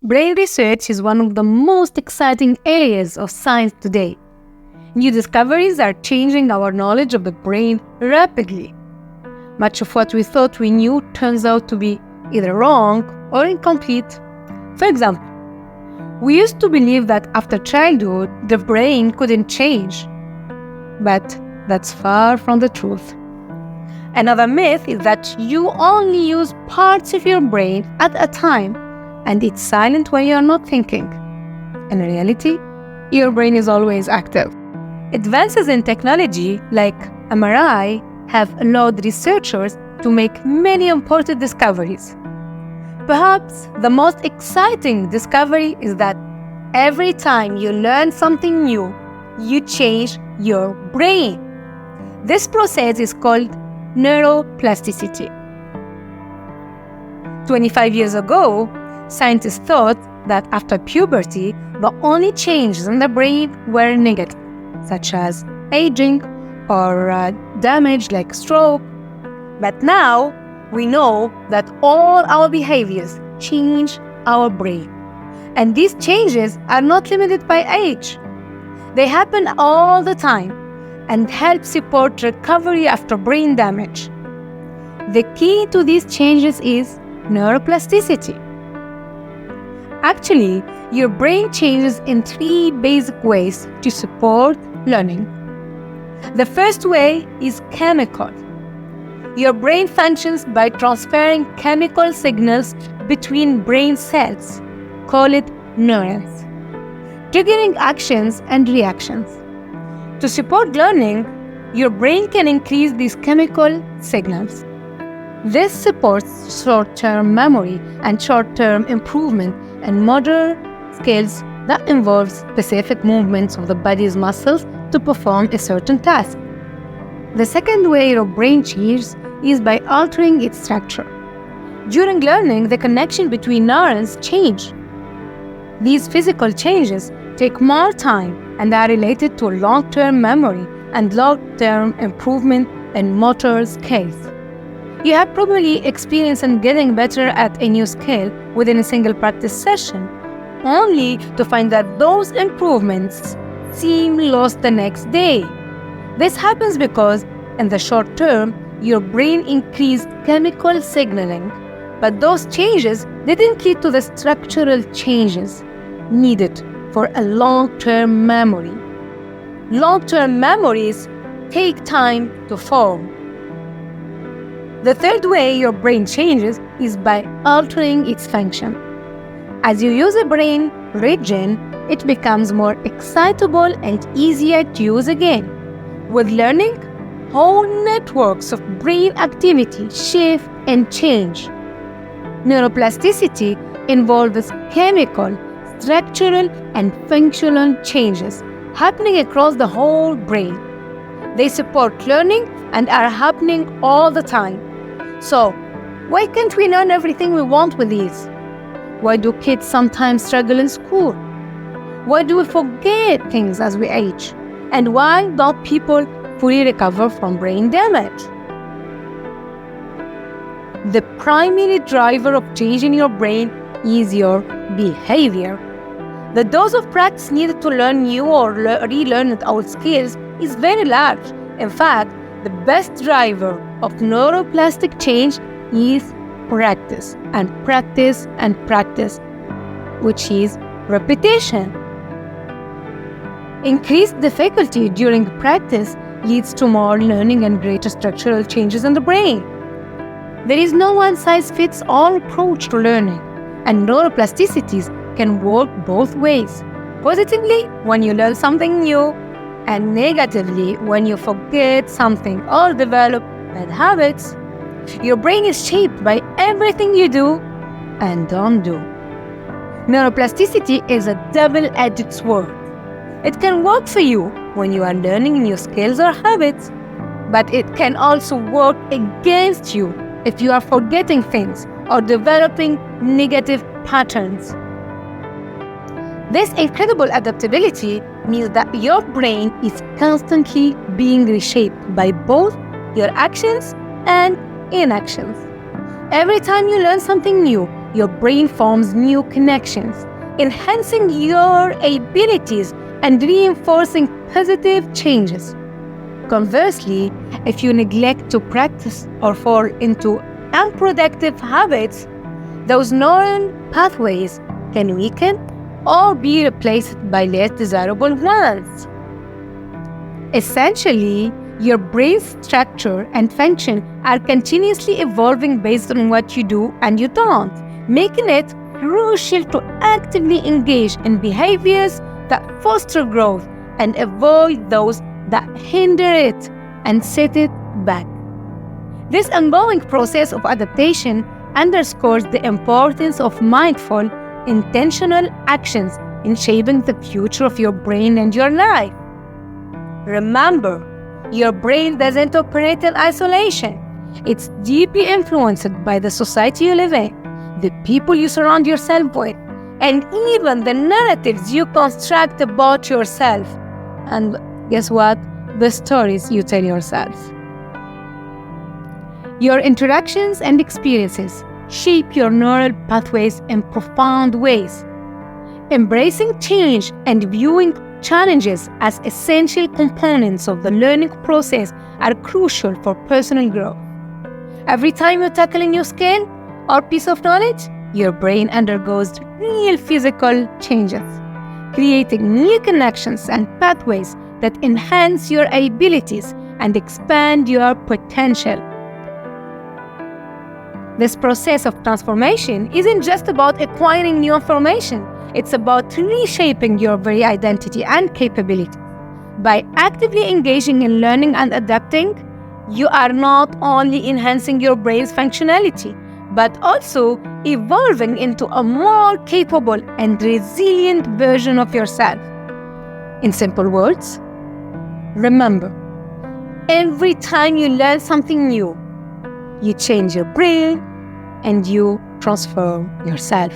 Brain research is one of the most exciting areas of science today. New discoveries are changing our knowledge of the brain rapidly. Much of what we thought we knew turns out to be either wrong or incomplete. For example, we used to believe that after childhood, the brain couldn't change. But that's far from the truth. Another myth is that you only use parts of your brain at a time, and it's silent when you're not thinking. In reality, your brain is always active. Advances in technology like MRI have allowed researchers to make many important discoveries. Perhaps the most exciting discovery is that every time you learn something new, you change your brain. This process is called neuroplasticity. 25 years ago, scientists thought that after puberty, the only changes in the brain were negative, such as aging or damage like stroke. But now, we know that all our behaviors change our brain. And these changes are not limited by age. They happen all the time and help support recovery after brain damage. The key to these changes is neuroplasticity. Actually, your brain changes in 3 basic ways to support learning. The first way is chemical. Your brain functions by transferring chemical signals between brain cells, call it neurons, triggering actions and reactions. To support learning, your brain can increase these chemical signals. This supports short-term memory and short-term improvement in motor skills that involve specific movements of the body's muscles to perform a certain task. The second way your brain changes is by altering its structure. During learning, the connection between neurons change. These physical changes take more time and are related to long-term memory and long-term improvement in motor skills. You have probably experienced getting better at a new skill within a single practice session, only to find that those improvements seem lost the next day. This happens because, in the short term, your brain increased chemical signaling, but those changes didn't lead to the structural changes needed for a long-term memory. Long-term memories take time to form. The third way your brain changes is by altering its function. As you use a brain region, it becomes more excitable and easier to use again. With learning, whole networks of brain activity shift and change. Neuroplasticity involves chemical, structural, and functional changes happening across the whole brain. They support learning and are happening all the time. So, why can't we learn everything we want with these? Why do kids sometimes struggle in school? Why do we forget things as we age? And why don't people fully recover from brain damage? The primary driver of change in your brain is your behavior. The dose of practice needed to learn new or relearn old skills is very large. In fact, the best driver of neuroplastic change is practice, and practice, and practice, which is repetition. Increased difficulty during practice leads to more learning and greater structural changes in the brain. There is no one-size-fits-all approach to learning, and neuroplasticities can work both ways. Positively, when you learn something new, and negatively, when you forget something or develop bad habits. Your brain is shaped by everything you do and don't do. Neuroplasticity is a double-edged sword. It can work for you when you are learning new skills or habits, but it can also work against you if you are forgetting things or developing negative patterns. This incredible adaptability means that your brain is constantly being reshaped by both your actions and inactions. Every time you learn something new, your brain forms new connections, enhancing your abilities and reinforcing positive changes. Conversely, if you neglect to practice or fall into unproductive habits, those neural pathways can weaken or be replaced by less desirable ones. Essentially, your brain's structure and function are continuously evolving based on what you do and you don't, making it crucial to actively engage in behaviors that foster growth and avoid those that hinder it and set it back. This ongoing process of adaptation underscores the importance of mindful, intentional actions in shaping the future of your brain and your life. Remember, your brain doesn't operate in isolation. It's deeply influenced by the society you live in, the people you surround yourself with, and even the narratives you construct about yourself. And guess what? The stories you tell yourself. Your interactions and experiences shape your neural pathways in profound ways. Embracing change and viewing challenges as essential components of the learning process are crucial for personal growth. Every time you tackle a new skill or piece of knowledge, your brain undergoes real physical changes, creating new connections and pathways that enhance your abilities and expand your potential. This process of transformation isn't just about acquiring new information, it's about reshaping your very identity and capability. By actively engaging in learning and adapting, you are not only enhancing your brain's functionality, but also evolving into a more capable and resilient version of yourself. In simple words, remember, every time you learn something new, you change your brain and you transform yourself.